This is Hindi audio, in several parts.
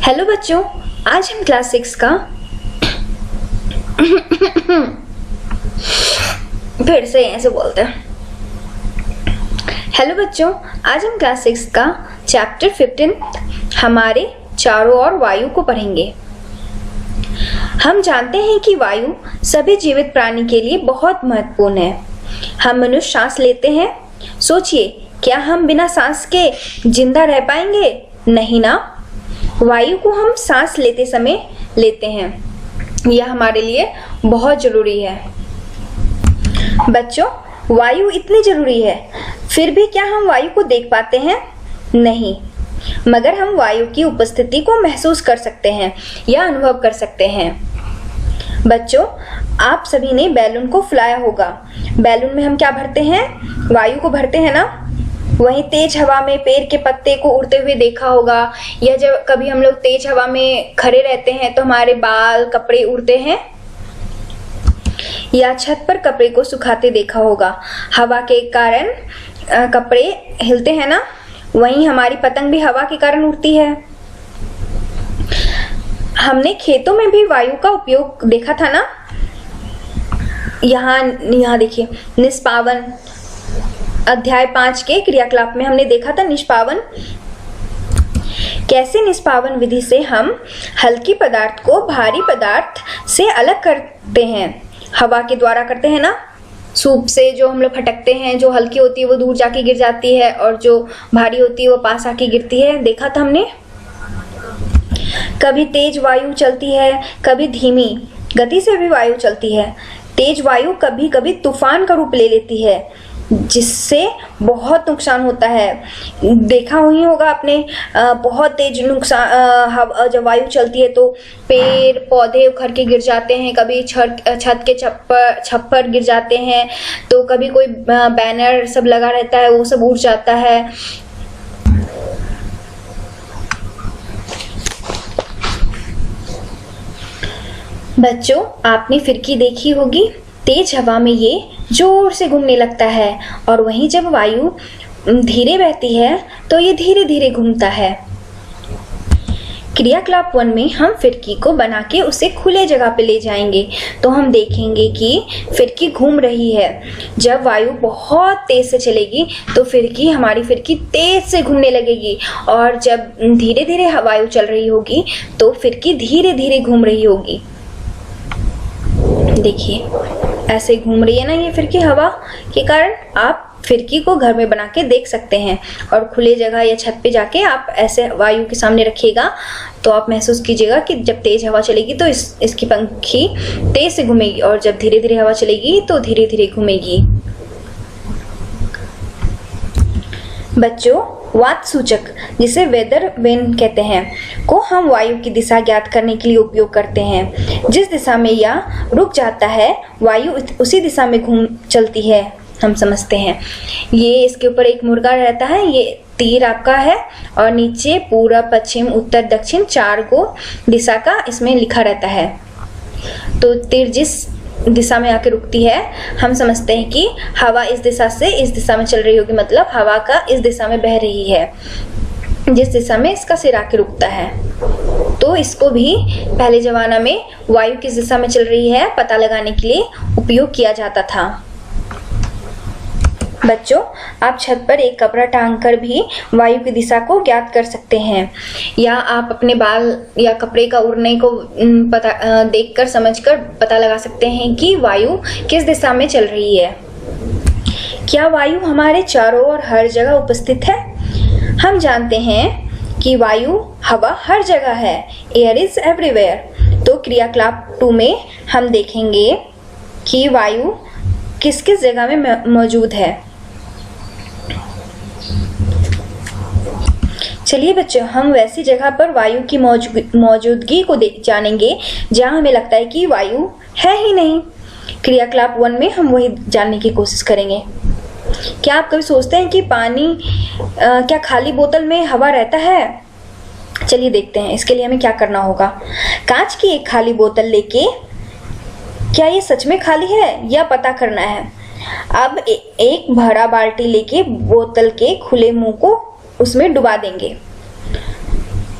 हेलो बच्चों, आज हम क्लास 6 का फिर से ऐसे बोलते हैं। हेलो बच्चों, आज हम क्लास 6 का चैप्टर 15 हमारे चारों ओर वायु को पढ़ेंगे। हम जानते हैं कि वायु सभी जीवित प्राणी के लिए बहुत महत्वपूर्ण है। हम मनुष्य सांस लेते हैं। सोचिए, क्या हम बिना सांस के जिंदा रह पाएंगे? नहीं ना। वायु को हम सांस लेते समय लेते हैं। यह हमारे लिए बहुत जरूरी है। बच्चों, वायु इतनी जरूरी है, फिर भी क्या हम वायु को देख पाते हैं? नहीं, मगर हम वायु की उपस्थिति को महसूस कर सकते हैं या अनुभव कर सकते हैं। बच्चों, आप सभी ने बैलून को फुलाया होगा। बैलून में हम क्या भरते हैं? वायु को भरते हैं ना। वहीं तेज हवा में पेड़ के पत्ते को उड़ते हुए देखा होगा, या जब कभी हम लोग तेज हवा में खड़े रहते हैं तो हमारे बाल कपड़े उड़ते हैं, या छत पर कपड़े को सुखाते देखा होगा। हवा के कारण कपड़े हिलते हैं ना। वहीं हमारी पतंग भी हवा के कारण उड़ती है। हमने खेतों में भी वायु का उपयोग देखा था ना। यहाँ देखिए, निष्पावन अध्याय 5 के क्रियाकलाप में हमने देखा था निष्पावन। कैसे निष्पावन विधि से हम हल्की पदार्थ को भारी पदार्थ से अलग करते हैं। हवा के द्वारा करते हैं ना। सूप से जो हम लोग फटकते हैं, जो हल्की होती है वो दूर जाके गिर जाती है, और जो भारी होती है वो पास आके गिरती है। देखा था हमने। कभी तेज वायु चलती है, कभी धीमी गति से भी वायु चलती है। तेज वायु कभी कभी तूफान का रूप ले लेती है, जिससे बहुत नुकसान होता है। देखा ही होगा आपने, बहुत तेज नुकसान जब वायु चलती है तो पेड़ पौधे उखड़ के गिर जाते हैं, कभी छत के छप्पर गिर जाते हैं, तो कभी कोई बैनर सब लगा रहता है वो सब उड़ जाता है। बच्चों, आपने फिरकी देखी होगी। तेज हवा में ये जोर से घूमने लगता है, और वहीं जब वायु धीरे बहती है तो ये धीरे धीरे घूमता है। क्रियाकलाप 1 में हम फिरकी को बना के उसे खुले जगह पे ले जाएंगे, तो हम देखेंगे कि फिरकी घूम रही है। जब वायु बहुत तेज से चलेगी तो हमारी फिरकी तेज से घूमने लगेगी, और जब धीरे धीरे वायु चल रही होगी तो फिरकी धीरे धीरे घूम रही होगी। देखिए, ऐसे घूम रही है ना ये फिरकी हवा के कारण। आप फिरकी को घर में बना के देख सकते हैं, और खुले जगह या छत पे जाके आप ऐसे वायु के सामने रखिएगा तो आप महसूस कीजिएगा कि जब तेज हवा चलेगी तो इसकी पंखी तेज से घूमेगी, और जब धीरे धीरे हवा चलेगी तो धीरे धीरे घूमेगी। बच्चों, वात सूचक, जिसे वेदर वेन कहते हैं, को हम वायु की दिशा ज्ञात करने के लिए उपयोग करते हैं। जिस दिशा में यह रुक जाता है वायु उसी दिशा में घूम चलती है, हम समझते हैं। ये इसके ऊपर एक मुर्गा रहता है, ये तीर आपका है, और नीचे पूरब पश्चिम उत्तर दक्षिण 4 को दिशा का इसमें लिखा रहता है। तो तीर जिस दिशा में आके रुकती है, हम समझते हैं कि हवा इस दिशा से इस दिशा में चल रही होगी, मतलब हवा का इस दिशा में बह रही है, जिस दिशा में इसका सिर आके रुकता है। तो इसको भी पहले जमाना में वायु किस दिशा में चल रही है पता लगाने के लिए उपयोग किया जाता था। बच्चों, आप छत पर एक कपड़ा टांग कर भी वायु की दिशा को ज्ञात कर सकते हैं, या आप अपने बाल या कपड़े का उड़ने को देखकर समझकर पता लगा सकते हैं कि वायु किस दिशा में चल रही है। क्या वायु हमारे चारों ओर हर जगह उपस्थित है? हम जानते हैं कि वायु हवा हर जगह है। Air is everywhere. तो क्रियाकलाप 2 में हम देखेंगे कि वायु किस किस जगह में मौजूद है। चलिए बच्चों, हम वैसी जगह पर वायु की मौजूदगी को जानेंगे जहां हमें लगता है कि वायु है ही नहीं। क्रियाकलाप 1 में हम वही जानने की कोशिश करेंगे। क्या आप कभी सोचते हैं कि क्या खाली बोतल में हवा रहता है? चलिए देखते हैं। इसके लिए हमें क्या करना होगा। कांच की एक खाली बोतल लेके, क्या ये सच में खाली है या पता करना है। अब एक भरा बाल्टी लेके बोतल के खुले मुंह को उसमें डुबा देंगे।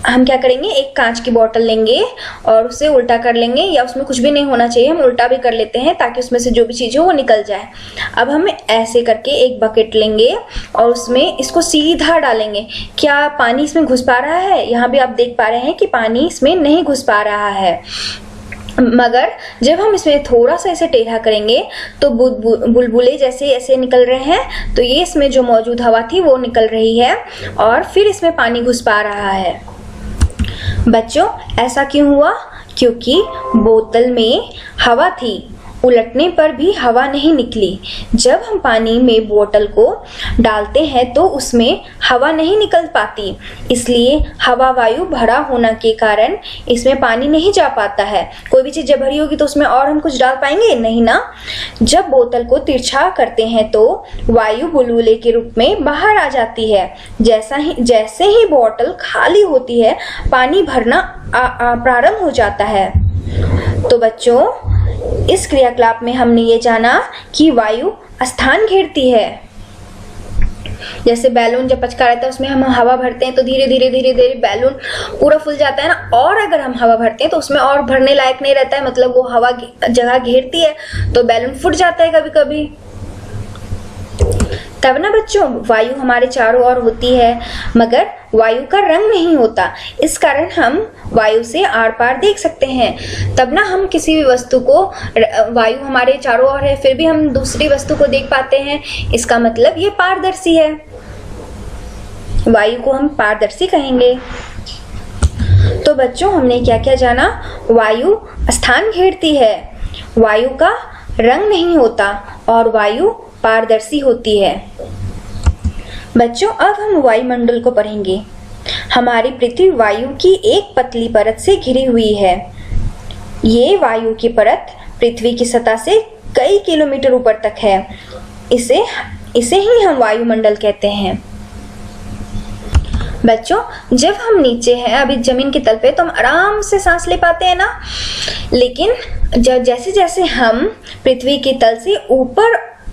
हम क्या करेंगे, एक कांच की बोतल लेंगे और उसे उल्टा कर लेंगे, या उसमें कुछ भी नहीं होना चाहिए, हम उल्टा भी कर लेते हैं ताकि उसमें से जो भी चीज़ हो वो निकल जाए। अब हम ऐसे करके एक बकेट लेंगे और उसमें इसको सीधा डालेंगे। क्या पानी इसमें घुस पा रहा है? यहाँ भी आप देख पा रहे हैं कि पानी इसमें नहीं घुस पा रहा है, मगर जब हम इसमें थोड़ा सा ऐसे टेढ़ा करेंगे तो बुलबुले जैसे ऐसे निकल रहे हैं। तो ये इसमें जो मौजूद हवा थी वो निकल रही है और फिर इसमें पानी घुस पा रहा है। बच्चों, ऐसा क्यों हुआ? क्योंकि बोतल में हवा थी, उलटने पर भी हवा नहीं निकली। जब हम पानी में बोतल को डालते हैं तो उसमें हवा नहीं निकल पाती, इसलिए हवा वायु भरा होने के कारण इसमें पानी नहीं जा पाता है। कोई भी चीज़ जब भरी होगी तो उसमें और हम कुछ डाल पाएंगे नहीं ना। जब बोतल को तिरछा करते हैं तो वायु बुलबुले के रूप में बाहर आ जाती है। जैसे ही बोतल खाली होती है, पानी भरना प्रारंभ हो जाता है। तो बच्चों, इस क्रियाकलाप में हमने ये जाना कि वायु स्थान घेरती है। जैसे बैलून जब पचका रहता है उसमें हम हवा भरते हैं तो धीरे धीरे धीरे धीरे बैलून पूरा फूल जाता है ना। और अगर हम हवा भरते हैं तो उसमें और भरने लायक नहीं रहता है, मतलब वो हवा जगह घेरती है तो बैलून फूट जाता है कभी कभी। तब ना बच्चों, वायु हमारे चारों ओर होती है मगर वायु का रंग नहीं होता, इस कारण हम वायु से आर पार देख सकते हैं। तब ना हम किसी भी वस्तु को, वायु हमारे चारों ओर है फिर भी हम दूसरी वस्तु को देख पाते हैं, इसका मतलब ये पारदर्शी है। वायु को हम पारदर्शी कहेंगे। तो बच्चों, हमने क्या क्या जाना? वायु स्थान घेरती है, वायु का रंग नहीं होता और वायु पारदर्शी होती है। बच्चों, अब हम वायुमंडल को पढ़ेंगे। हमारी पृथ्वी वायु की एक पतली परत से घिरी हुई है। ये वायु की परत पृथ्वी की सतह से कई किलोमीटर ऊपर तक है। इसे ही हम वायुमंडल कहते हैं। बच्चों, जब हम नीचे हैं अभी जमीन के तल पे तो हम आराम से सांस ले पाते हैं ना, लेकिन जैसे जैसे हम पृथ्वी के तल से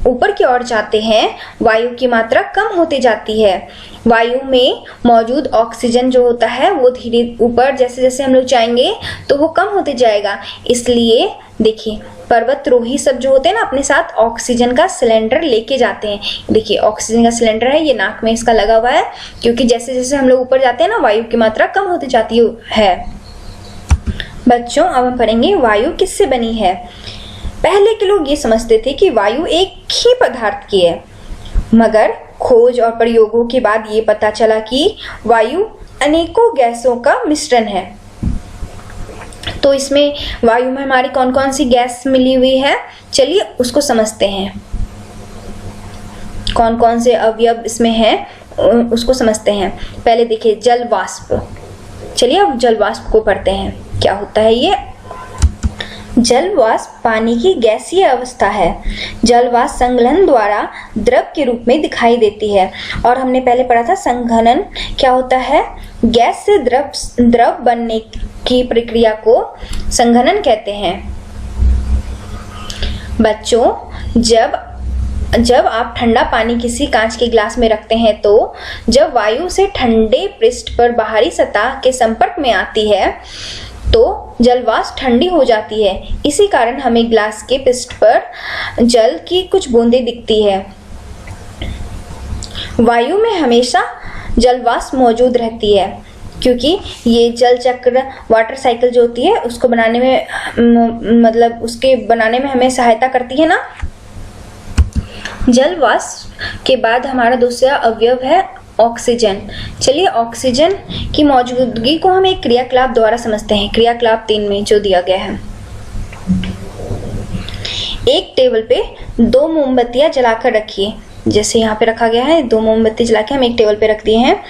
ऊपर की ओर जाते हैं, वायु की मात्रा कम होती जाती है। वायु में मौजूद ऑक्सीजन जो होता है वो धीरे ऊपर जैसे जैसे हम लोग जाएंगे तो वो कम होते जाएगा। इसलिए देखिए, पर्वतरोही सब जो होते हैं ना अपने साथ ऑक्सीजन का सिलेंडर लेके जाते हैं। देखिए, ऑक्सीजन का सिलेंडर है, ये नाक में इसका लगा हुआ है, क्योंकि जैसे जैसे हम लोग ऊपर जाते हैं ना वायु की मात्रा कम होती जाती है। बच्चों, अब हम पढ़ेंगे वायु किससे बनी है। पहले के लोग ये समझते थे कि वायु एक ही पदार्थ की है, मगर खोज और प्रयोगों के बाद ये पता चला कि वायु अनेकों गैसों का मिश्रण है। तो इसमें वायु में हमारी कौन कौन सी गैस मिली हुई है, चलिए उसको समझते हैं। कौन कौन से अवयव इसमें हैं उसको समझते हैं। पहले देखिए जल वाष्प। चलिए अब जल वाष्प को पढ़ते हैं, क्या होता है ये। जल वाष्प पानी की गैसीय अवस्था है। जल वाष्प संघनन द्वारा द्रव के रूप में दिखाई देती है। और हमने पहले पढ़ा था संघनन क्या होता है, गैस से द्रव बनने की प्रक्रिया को संघनन कहते हैं। बच्चों, जब आप ठंडा पानी किसी कांच के गिलास में रखते हैं तो जब वायु से ठंडे पृष्ठ पर बाहरी सतह के संपर्क में आती है तो जल वाष्प ठंडी हो जाती है। इसी कारण हमें गिलास के पृष्ठ पर जल की कुछ बूंदें दिखती है। वायु में हमेशा जल वाष्प मौजूद रहती है, क्योंकि ये जल चक्र वाटर साइकिल जो होती है उसको बनाने में मतलब उसके बनाने में हमें सहायता करती है ना। जल वाष्प के बाद हमारा दूसरा अवयव है ऑक्सीजन। चलिए ऑक्सीजन की मौजूदगी को हम एक क्रियाकलाप द्वारा समझते हैं। क्रियाकलाप 3 में जो दिया गया है, एक टेबल पे 2 मोमबत्तियां जलाकर रखिए। जैसे यहाँ पे रखा गया है, 2 मोमबत्ती जला के हम एक टेबल पे रख दिए हैं।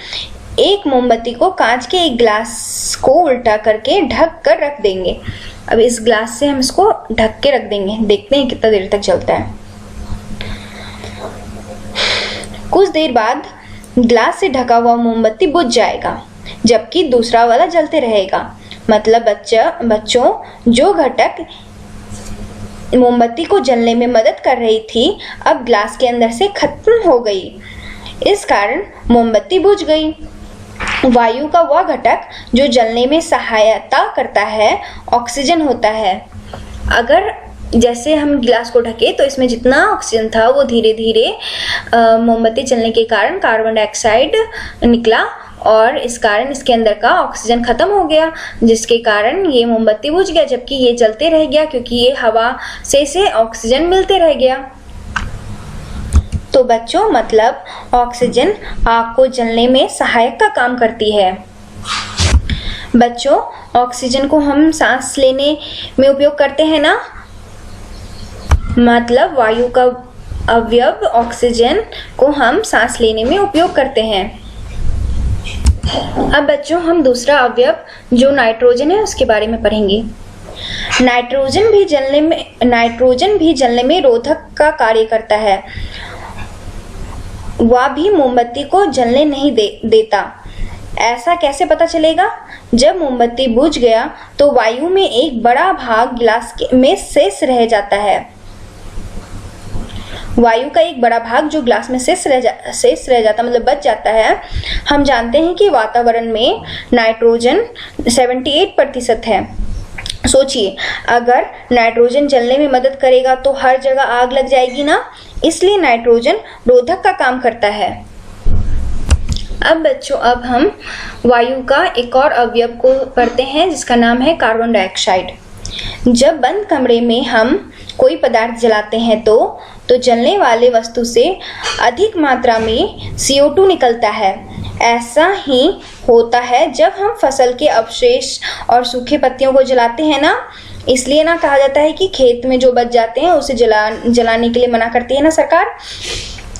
एक मोमबत्ती को कांच के एक ग्लास को उल्टा करके ढक कर रख देंगे। अब इस ग्लास से हम इसको ढक के रख देंगे, देखते हैं कितना देर तक जलता है। कुछ देर बाद ग्लास से ढका हुआ मोमबत्ती बुझ जाएगा, जबकि दूसरा वाला जलते रहेगा। मतलब बच्चों, जो घटक मोमबत्ती को जलने में मदद कर रही थी अब ग्लास के अंदर से खत्म हो गई। इस कारण मोमबत्ती बुझ गई। वायु का वह घटक जो जलने में सहायता करता है ऑक्सीजन होता है। अगर जैसे हम गिलास को ढके तो इसमें जितना ऑक्सीजन था वो धीरे धीरे मोमबत्ती जलने के कारण कार्बन डाइऑक्साइड निकला और इस कारण इसके अंदर का ऑक्सीजन खत्म हो गया, जिसके कारण ये मोमबत्ती बुझ गया, जबकि ये जलते रह गया क्योंकि ये हवा से इसे ऑक्सीजन मिलते रह गया। तो बच्चों मतलब ऑक्सीजन आग को जलने में सहायक का काम करती है। बच्चों ऑक्सीजन को हम सांस लेने में उपयोग करते हैं ना, मतलब वायु का अवयव ऑक्सीजन को हम सांस लेने में उपयोग करते हैं। अब बच्चों हम दूसरा अवयव जो नाइट्रोजन है उसके बारे में पढ़ेंगे। नाइट्रोजन भी जलने में रोधक का कार्य करता है। वह भी मोमबत्ती को जलने नहीं देता। ऐसा कैसे पता चलेगा? जब मोमबत्ती बुझ गया तो वायु में एक बड़ा भाग गिलास में शेष रह जाता है। वायु का एक बड़ा भाग जो ग्लास में शेष रह जाता मतलब बच जाता है। हम जानते हैं कि वातावरण में नाइट्रोजन 78% है। सोचिए अगर नाइट्रोजन जलने में मदद करेगा तो हर जगह आग लग जाएगी ना, इसलिए नाइट्रोजन रोधक का काम करता है। अब बच्चों अब हम वायु का एक और अवयव को पढ़ते हैं जिसका नाम है कार्बन डाइऑक्साइड। जब बंद कमरे में हम कोई पदार्थ जलाते हैं तो जलने वाले वस्तु से अधिक मात्रा में CO2 निकलता है। ऐसा ही होता है जब हम फसल के अवशेष और सूखे पत्तियों को जलाते हैं ना, इसलिए ना कहा जाता है कि खेत में जो बच जाते हैं उसे जलाने के लिए मना करती है ना सरकार,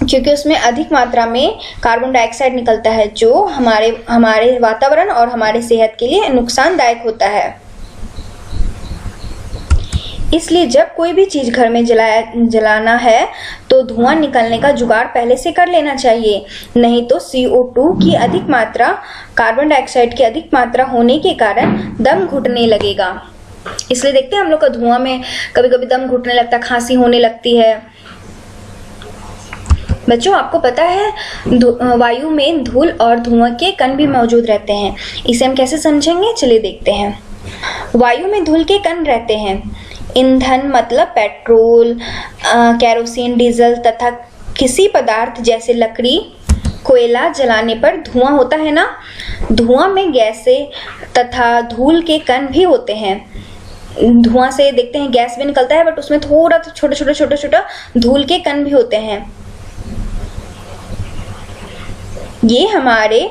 क्योंकि उसमें अधिक मात्रा में कार्बन डाइऑक्साइड निकलता है जो हमारे वातावरण और हमारे सेहत के लिए नुकसानदायक होता है। इसलिए जब कोई भी चीज घर में जलाना है तो धुआं निकलने का जुगाड़ पहले से कर लेना चाहिए, नहीं तो CO2 की अधिक मात्रा कार्बन डाइऑक्साइड की अधिक मात्रा होने के कारण दम घुटने लगेगा। इसलिए देखते हैं हम लोग का धुआं में कभी कभी दम घुटने लगता है, खांसी होने लगती है। बच्चों आपको पता है वायु में धूल और धुआं के कण भी मौजूद रहते हैं। इसे हम कैसे समझेंगे, चलिए देखते हैं। वायु में धूल के कण रहते हैं। ईंधन मतलब पेट्रोल, केरोसिन, डीजल तथा किसी पदार्थ जैसे लकड़ी, कोयला जलाने पर धुआं होता है ना, धुआं में गैसें तथा धूल के कण भी होते हैं। धुआं से देखते हैं गैस भी निकलता है बट उसमें थोड़ा छोटा धूल के कण भी होते हैं। ये हमारे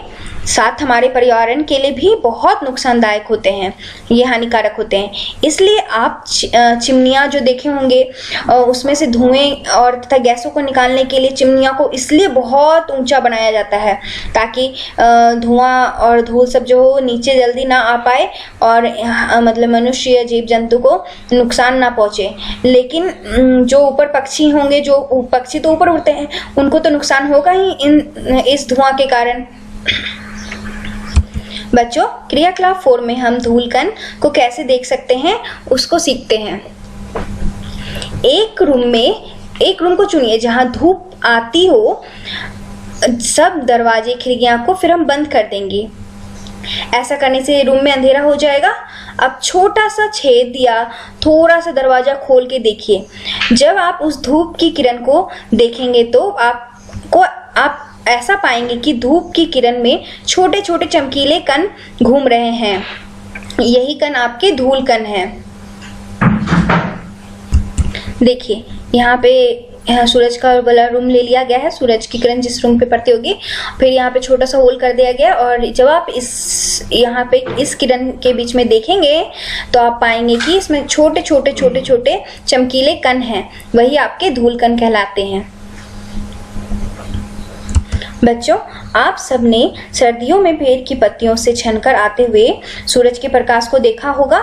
पर्यावरण के लिए भी बहुत नुकसानदायक होते हैं, ये हानिकारक होते हैं। इसलिए आप चिमनियाँ जो देखे होंगे उसमें से धुएं और तथा गैसों को निकालने के लिए चिमनियों को इसलिए बहुत ऊंचा बनाया जाता है ताकि धुआं और धूल सब जो हो नीचे जल्दी ना आ पाए और मतलब मनुष्य या जीव जंतु को नुकसान ना पहुँचे। लेकिन जो ऊपर पक्षी होंगे, जो पक्षी तो ऊपर उड़ते हैं, उनको तो नुकसान होगा ही इस धुआं के कारण। बच्चों क्रियाकलाप 4 में हम धूल कण को कैसे देख सकते हैं उसको सीखते हैं। एक रूम को चुनिए जहां धूप आती हो। सब दरवाजे खिड़कियां को फिर हम बंद कर देंगे। ऐसा करने से रूम में अंधेरा हो जाएगा। अब छोटा सा छेद या थोड़ा सा दरवाजा खोल के देखिए। जब आप उस धूप की किरण को देखेंगे तो आप ऐसा पाएंगे कि धूप की किरण में छोटे छोटे चमकीले कण घूम रहे हैं। यही कण आपके धूल कण हैं। देखिए यहाँ पे सूरज का वाला रूम ले लिया गया है। सूरज की किरण जिस रूम पे पड़ती होगी, फिर यहाँ पे छोटा सा होल कर दिया गया और जब आप यहाँ पे इस किरण के बीच में देखेंगे तो आप पाएंगे कि इसमें छोटे छोटे चमकीले कण हैं। वही आपके धूल कण कहलाते हैं। बच्चों आप सबने सर्दियों में पेड़ की पत्तियों से छनकर आते हुए सूरज के प्रकाश को देखा होगा।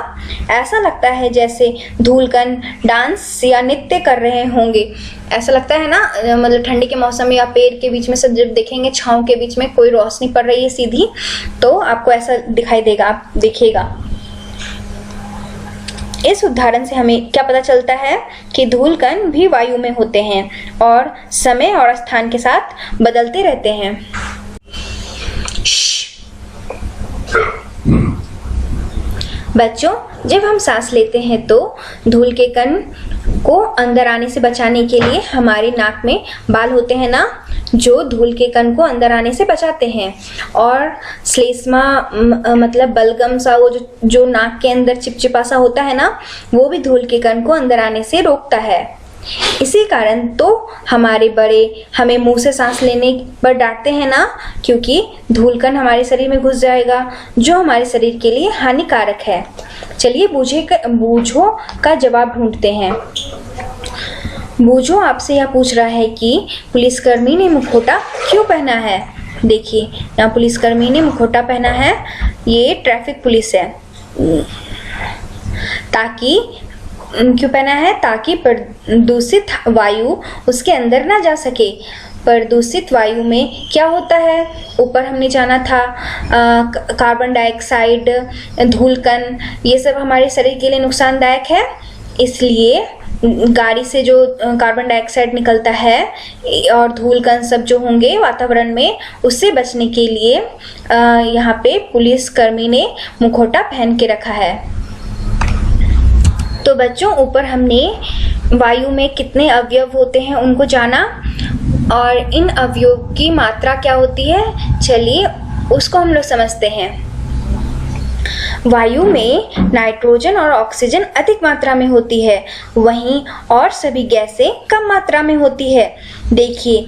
ऐसा लगता है जैसे धूलकण डांस या नृत्य कर रहे होंगे। ऐसा लगता है ना, मतलब ठंडी के मौसम में या पेड़ के बीच में से जब देखेंगे छांव के बीच में कोई रोशनी पड़ रही है सीधी, तो आपको ऐसा दिखाई देगा, आप देखिएगा। इस उदाहरण से हमें क्या पता चलता है कि धूलकण भी वायु में होते हैं और समय और स्थान के साथ बदलते रहते हैं। बच्चों, जब हम सांस लेते हैं तो धूल के कण को अंदर आने से बचाने के लिए हमारी नाक में बाल होते हैं ना, जो धूल के कण को अंदर आने से बचाते हैं। और श्लेष्मा मतलब बलगम सा वो जो नाक के अंदर चिपचिपा सा होता है ना, वो भी धूल के कण को अंदर आने से रोकता है। इसी कारण तो हमारे बड़े हमें मुंह से सांस लेने पर डांटते हैं ना, क्योंकि धूल कण हमारे शरीर में घुस जाएगा, जो हमारे शरीर के लिए हानिकारक है। चलिए बूझो का जवाब ढूंढते हैं। बूझो आपसे यह पूछ रहा है कि पुलिसकर्मी ने मुखौटा क्यों पहना है। देखिए, यहाँ पुलिसकर्मी ने मुखौटा पहना है, ये ट्रैफिक पुलिस है। ताकि क्यों पहना है? ताकि प्रदूषित वायु उसके अंदर ना जा सके। प्रदूषित वायु में क्या होता है? ऊपर हमने जाना था, कार्बन डाइऑक्साइड, धूलकण, ये सब हमारे शरीर के लिए नुकसानदायक है। इसलिए गाड़ी से जो कार्बन डाइऑक्साइड निकलता है और धूलकण सब जो होंगे वातावरण में, उससे बचने के लिए यहाँ पे पुलिसकर्मी ने मुखौटा पहन के रखा है। तो बच्चों, ऊपर हमने वायु में कितने अवयव होते हैं उनको जाना, और इन अवयव की मात्रा क्या होती है, चलिए उसको हम लोग समझते हैं। वायु में नाइट्रोजन और ऑक्सीजन अधिक मात्रा में होती है, वहीं और सभी गैसें कम मात्रा में होती है। देखिए,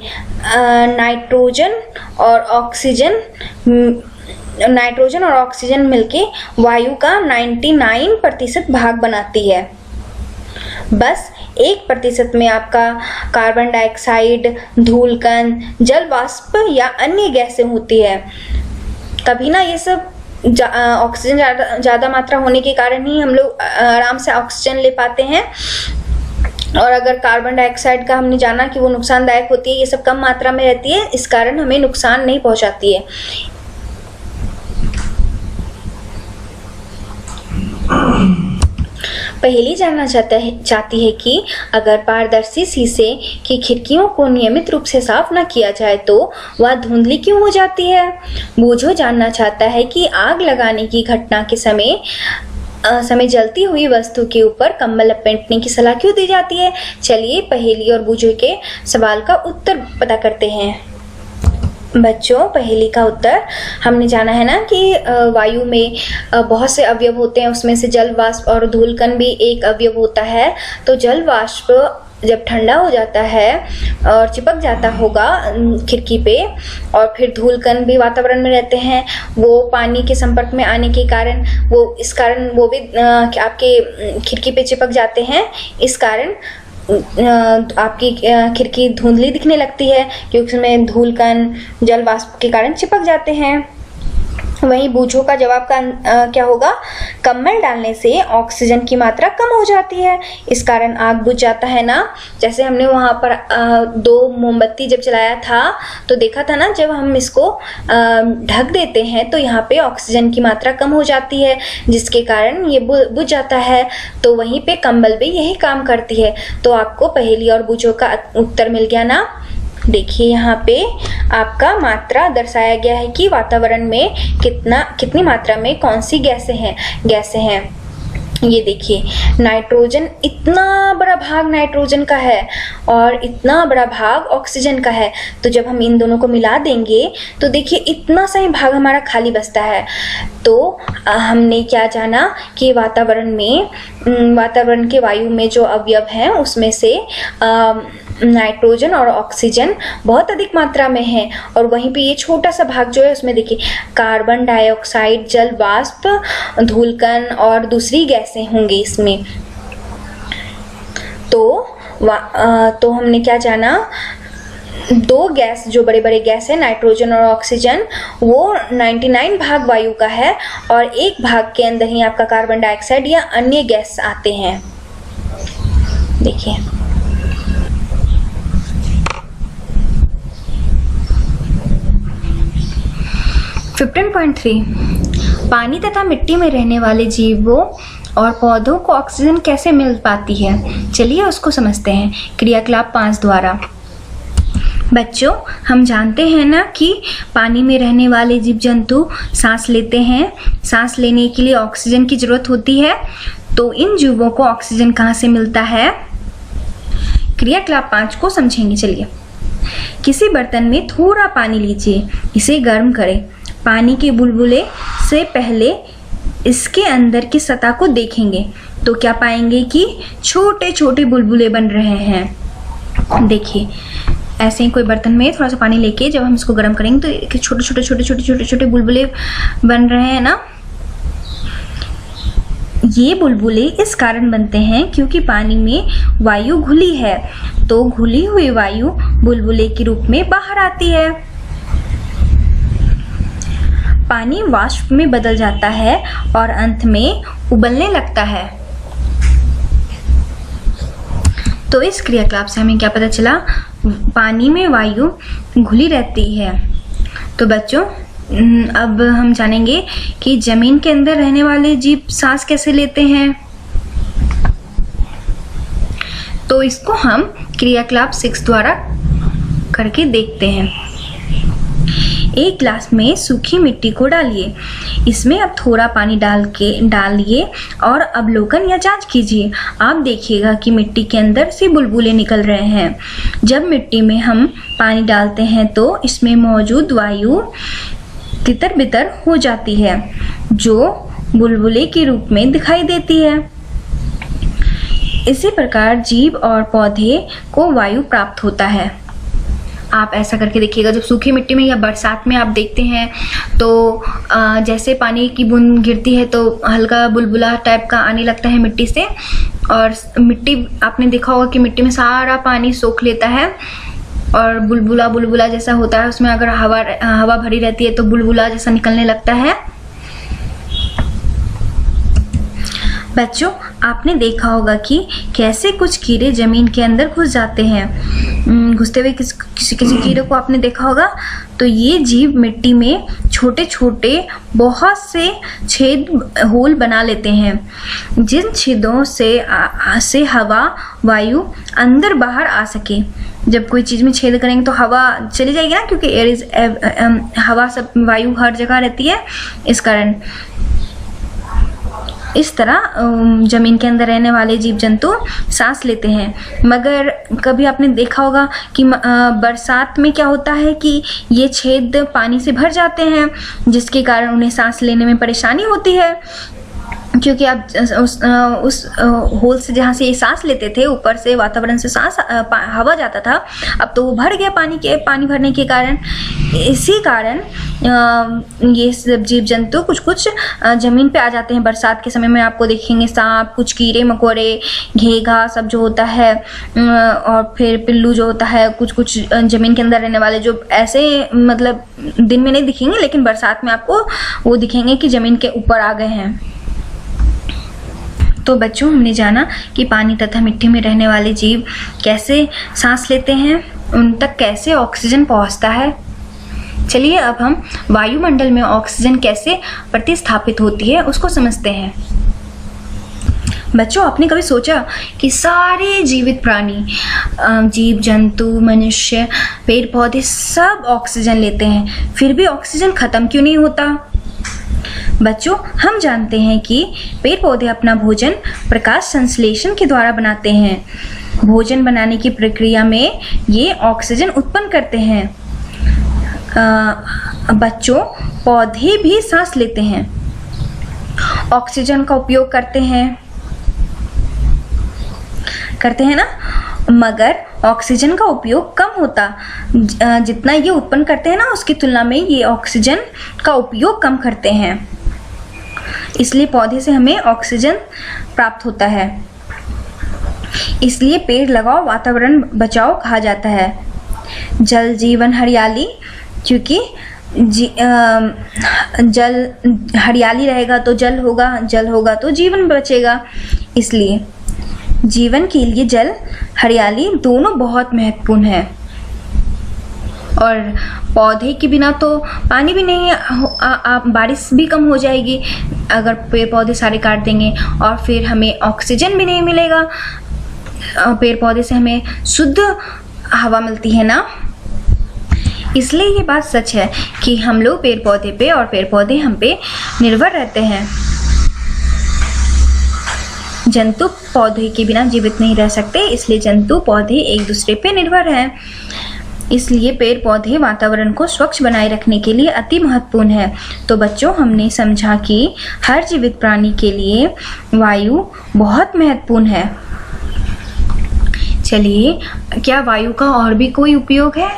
नाइट्रोजन और ऑक्सीजन मिलके वायु का 99% भाग बनाती है। बस 1% में आपका कार्बन डाइऑक्साइड, धूलकण, जल वाष्प या अन्य गैसें होती है। तभी ना ये सब ऑक्सीजन ज़्यादा मात्रा होने के कारण ही हम लोग आराम से ऑक्सीजन ले पाते हैं। और अगर कार्बन डाइऑक्साइड का हमने जाना कि वो नुकसानदायक होती है, ये सब कम मात्रा में रहती है, इस कारण हमें नुकसान नहीं पहुंचाती है। पहेली जानना चाहती है कि अगर पारदर्शी शीशे की खिड़कियों को नियमित रूप से साफ न किया जाए तो वह धुंधली क्यों हो जाती है। बूझो जानना चाहता है कि आग लगाने की घटना के समय जलती हुई वस्तु के ऊपर कंबल लपेटने की सलाह क्यों दी जाती है। चलिए पहेली और बूझो के सवाल का उत्तर पता करते हैं। बच्चों, पहेली का उत्तर हमने जाना है ना कि वायु में बहुत से अवयव होते हैं, उसमें से जल वाष्प और धूलकण भी एक अवयव होता है। तो जल वाष्प जब ठंडा हो जाता है और चिपक जाता होगा खिड़की पे, और फिर धूलकण भी वातावरण में रहते हैं, वो पानी के संपर्क में आने के कारण इस कारण वो भी आपके खिड़की पे चिपक जाते हैं। इस कारण आपकी खिड़की धुंधली दिखने लगती है, क्योंकि उसमें धूलकण जल वाष्प के कारण चिपक जाते हैं। वहीं बूझो का जवाब क्या होगा? कंबल डालने से ऑक्सीजन की मात्रा कम हो जाती है, इस कारण आग बुझ जाता है ना। जैसे हमने वहां पर 2 मोमबत्ती जब जलाया था तो देखा था ना, जब हम इसको ढक देते हैं तो यहाँ पे ऑक्सीजन की मात्रा कम हो जाती है, जिसके कारण ये बुझ जाता है। तो वहीं पे कंबल भी यही काम करती है। तो आपको पहेली और बूझो का उत्तर मिल गया ना। देखिए, यहाँ पे आपका मात्रा दर्शाया गया है कि वातावरण में कितनी मात्रा में कौन सी गैसें हैं। ये देखिए, नाइट्रोजन, इतना बड़ा भाग नाइट्रोजन का है और इतना बड़ा भाग ऑक्सीजन का है। तो जब हम इन दोनों को मिला देंगे तो देखिए इतना सा ही भाग हमारा खाली बचता है। तो हमने क्या जाना कि वातावरण के वायु में जो अवयव हैं उसमें से नाइट्रोजन और ऑक्सीजन बहुत अधिक मात्रा में है, और वहीं पे ये छोटा सा भाग जो है उसमें देखिए कार्बन डाइऑक्साइड, जल वाष्प, धूलकण और दूसरी गैसें होंगी इसमें। तो हमने क्या जाना, 2 गैस जो बड़े गैस है, नाइट्रोजन और ऑक्सीजन, वो 99 भाग वायु का है, और 1 भाग के अंदर ही आपका कार्बन डाइऑक्साइड या अन्य गैस आते हैं। देखिए, पानी तथा मिट्टी में रहने वाले जीवों और पौधों को ऑक्सीजन कैसे मिल पाती है। चलिए उसको समझते हैं क्रियाकलाप 5 द्वारा। बच्चों, हम जानते हैं ना कि पानी में रहने वाले जीव जंतु सांस लेते हैं। सांस लेने के लिए ऑक्सीजन की जरूरत होती है। तो इन जीवों को ऑक्सीजन कहाँ से मिलता है? क्रियाकलाप 5 को समझेंगे। चलिए, किसी बर्तन में थोड़ा पानी लीजिए, इसे गर्म करें। पानी के बुलबुले से पहले इसके अंदर की सतह को देखेंगे तो क्या पाएंगे कि छोटे छोटे बुलबुले बन रहे हैं। देखिए, ऐसे ही कोई बर्तन में थोड़ा सा पानी लेके जब हम इसको गर्म करेंगे तो छोटे छोटे छोटे छोटे छोटे छोटे बुलबुले बन रहे हैं ना। ये बुलबुले इस कारण बनते हैं क्योंकि पानी में वायु घुली है, तो घुली हुई वायु बुलबुले के रूप में बाहर आती है। पानी वाष्प में बदल जाता है और अंत में उबलने लगता है। तो इस क्रियाकलाप से हमें क्या पता चला? पानी में वायु घुली रहती है। तो बच्चों, अब हम जानेंगे कि जमीन के अंदर रहने वाले जीव सांस कैसे लेते हैं। तो इसको हम क्रियाकलाप 6 द्वारा करके देखते हैं। एक गिलास में सूखी मिट्टी को डालिए, इसमें अब थोड़ा पानी डालिए और अवलोकन या जांच कीजिए। आप देखिएगा कि मिट्टी के अंदर से बुलबुले निकल रहे हैं। जब मिट्टी में हम पानी डालते हैं तो इसमें मौजूद वायु तितर बितर हो जाती है, जो बुलबुले के रूप में दिखाई देती है। इसी प्रकार जीव और पौधे को वायु प्राप्त होता है। आप ऐसा करके देखिएगा, जब सूखी मिट्टी में या बरसात में आप देखते हैं तो जैसे पानी की बूंद गिरती है तो हल्का बुलबुला टाइप का आने लगता है मिट्टी से। और मिट्टी, आपने देखा होगा कि मिट्टी में सारा पानी सोख लेता है और बुलबुला बुलबुला जैसा होता है। उसमें अगर हवा भरी रहती है तो बुलबुला जैसा निकलने लगता है। बच्चों, आपने देखा होगा कि कैसे कुछ कीड़े जमीन के अंदर घुस जाते हैं। घुसते हुए किसी कीड़े को आपने देखा होगा। तो ये जीव मिट्टी में छोटे छोटे बहुत से छेद होल बना लेते हैं, जिन छेदों से हवा वायु अंदर बाहर आ सके। जब कोई चीज में छेद करेंगे तो हवा चली जाएगी ना, क्योंकि एयर इज हवा, सब वायु हर जगह रहती है। इस कारण इस तरह जमीन के अंदर रहने वाले जीव जंतु सांस लेते हैं। मगर कभी आपने देखा होगा कि बरसात में क्या होता है कि ये छेद पानी से भर जाते हैं, जिसके कारण उन्हें सांस लेने में परेशानी होती है। क्योंकि आप उस होल से जहाँ से ये सांस लेते थे, ऊपर से वातावरण से हवा जाता था, अब तो वो भर गया पानी भरने के कारण। इसी कारण ये सब जीव जंतु कुछ जमीन पे आ जाते हैं बरसात के समय में। आपको देखेंगे सांप, कुछ कीड़े मकोड़े, घेघा सब जो होता है, और फिर पिल्लू जो होता है, कुछ जमीन के अंदर रहने वाले जो ऐसे मतलब दिन में नहीं दिखेंगे, लेकिन बरसात में आपको वो दिखेंगे कि जमीन के ऊपर आ गए हैं। तो बच्चों, हमने जाना कि पानी तथा मिट्टी में रहने वाले जीव कैसे सांस लेते हैं, उन तक कैसे ऑक्सीजन पहुंचता है। चलिए अब हम वायुमंडल में ऑक्सीजन कैसे प्रतिस्थापित होती है उसको समझते हैं। बच्चों, आपने कभी सोचा कि सारे जीवित प्राणी, जीव जंतु, मनुष्य, पेड़ पौधे सब ऑक्सीजन लेते हैं, फिर भी ऑक्सीजन खत्म क्यों नहीं होता? बच्चों, हम जानते हैं कि पेड़ पौधे अपना भोजन प्रकाश संश्लेषण के द्वारा बनाते हैं। भोजन बनाने की प्रक्रिया में ये ऑक्सीजन उत्पन्न करते हैं। बच्चों, पौधे भी सांस लेते हैं, ऑक्सीजन का उपयोग करते हैं ना, मगर ऑक्सीजन का उपयोग कम होता। जितना ये उत्पन्न करते हैं ना, उसकी तुलना में ये ऑक्सीजन का उपयोग कम करते हैं। इसलिए पौधे से हमें ऑक्सीजन प्राप्त होता है। इसलिए पेड़ लगाओ, वातावरण बचाओ कहा जाता है। जल जीवन हरियाली, क्योंकि जल हरियाली रहेगा तो जल होगा तो जीवन बचेगा। इसलिए जीवन के लिए जल हरियाली दोनों बहुत महत्वपूर्ण है। और पौधे के बिना तो पानी भी नहीं, बारिश भी कम हो जाएगी अगर पेड़ पौधे सारे काट देंगे, और फिर हमें ऑक्सीजन भी नहीं मिलेगा। पेड़ पौधे से हमें शुद्ध हवा मिलती है ना। इसलिए ये बात सच है कि हम लोग पेड़ पौधे पे और पेड़ पौधे हम पे निर्भर रहते हैं। जंतु पौधे के बिना जीवित नहीं रह सकते, इसलिए जंतु पौधे एक दूसरे पे निर्भर हैं। इसलिए पेड़ पौधे वातावरण को स्वच्छ बनाए रखने के लिए अति महत्वपूर्ण है। तो बच्चों, हमने समझा कि हर जीवित प्राणी के लिए वायु बहुत महत्वपूर्ण है। चलिए, क्या वायु का और भी कोई उपयोग है,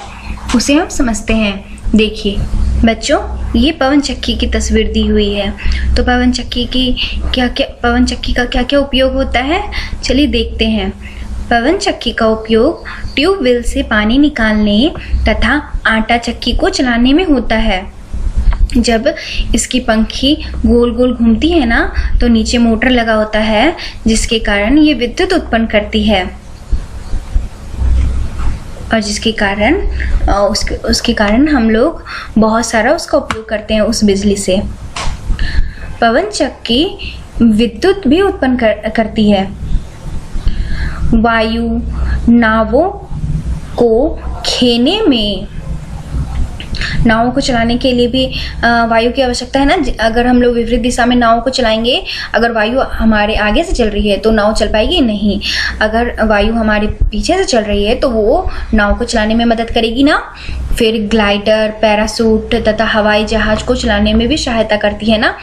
उसे हम समझते हैं। देखिए बच्चों, ये पवन चक्की की तस्वीर दी हुई है। तो पवन चक्की का क्या क्या उपयोग होता है, चलिए देखते हैं। पवन चक्की का उपयोग ट्यूबवेल से पानी निकालने तथा आटा चक्की को चलाने में होता है। जब इसकी पंखी गोल गोल घूमती है ना, तो नीचे मोटर लगा होता है, जिसके कारण ये विद्युत उत्पन्न करती है और जिसके कारण उसके कारण हम लोग बहुत सारा उसका उपयोग करते हैं उस बिजली से। पवन चक्की विद्युत भी उत्पन्न करती है। वायु नावों को खेने में, नावों को चलाने के लिए भी वायु की आवश्यकता है ना। अगर हम लोग विपरीत दिशा में नावों को चलाएंगे, अगर वायु हमारे आगे से चल रही है तो नाव चल पाएगी नहीं। अगर वायु हमारे पीछे से चल रही है तो वो नाव को चलाने में मदद करेगी ना। फिर ग्लाइडर, पैराशूट तथा हवाई जहाज को चलाने में भी सहायता करती है ना।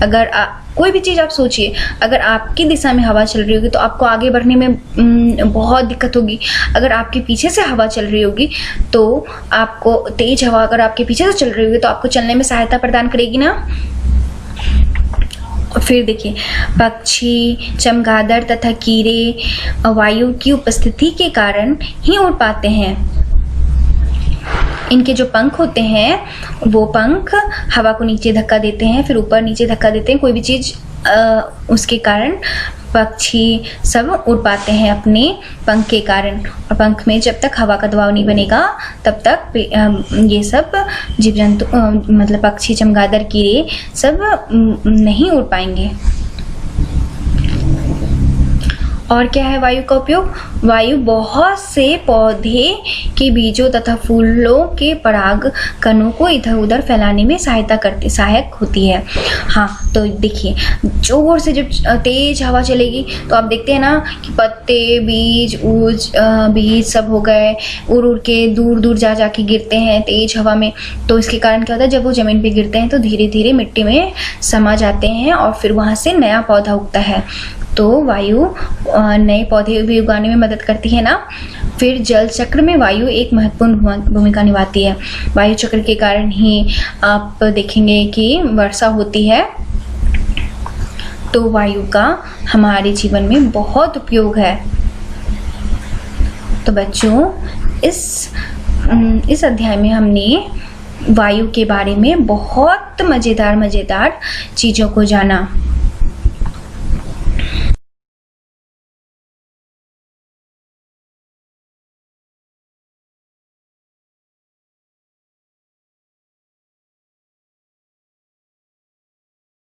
अगर कोई भी चीज़ आप सोचिए, अगर आपकी दिशा में हवा चल रही होगी तो आपको आगे बढ़ने में बहुत दिक्कत होगी। अगर आपके पीछे से हवा चल रही होगी तो आपको, तेज हवा अगर आपके पीछे से चल रही होगी तो आपको चलने में सहायता प्रदान करेगी ना। फिर देखिए, पक्षी, चमगादड़ तथा कीड़े वायु की उपस्थिति के कारण ही उड़ पाते हैं। इनके जो पंख होते हैं वो पंख हवा को नीचे धक्का देते हैं, फिर ऊपर नीचे धक्का देते हैं, कोई भी चीज़ उसके कारण पक्षी सब उड़ पाते हैं अपने पंख के कारण। और पंख में जब तक हवा का दबाव नहीं बनेगा तब तक ये सब जीव जंतु मतलब पक्षी, चमगादड़, कीड़े सब नहीं उड़ पाएंगे। और क्या है वायु का उपयोग? वायु बहुत से पौधे के बीजों तथा फूलों के पराग कणों को इधर उधर फैलाने में सहायक होती है। हाँ, तो देखिए, जोर से जब तेज हवा चलेगी तो आप देखते हैं ना कि पत्ते, बीज सब हो गए, उड़ उड़ के दूर दूर जा के गिरते हैं तेज हवा में। तो इसके कारण क्या होता है, जब वो जमीन पे गिरते हैं तो धीरे धीरे मिट्टी में समा जाते हैं और फिर वहाँ से नया पौधा उगता है। तो वायु नए पौधे भी उगाने में मदद करती है ना। फिर जल चक्र में वायु एक महत्वपूर्ण भूमिका निभाती है। वायु चक्र के कारण ही आप देखेंगे कि वर्षा होती है। तो वायु का हमारे जीवन में बहुत उपयोग है। तो बच्चों, इस अध्याय में हमने वायु के बारे में बहुत मज़ेदार चीज़ों को जाना।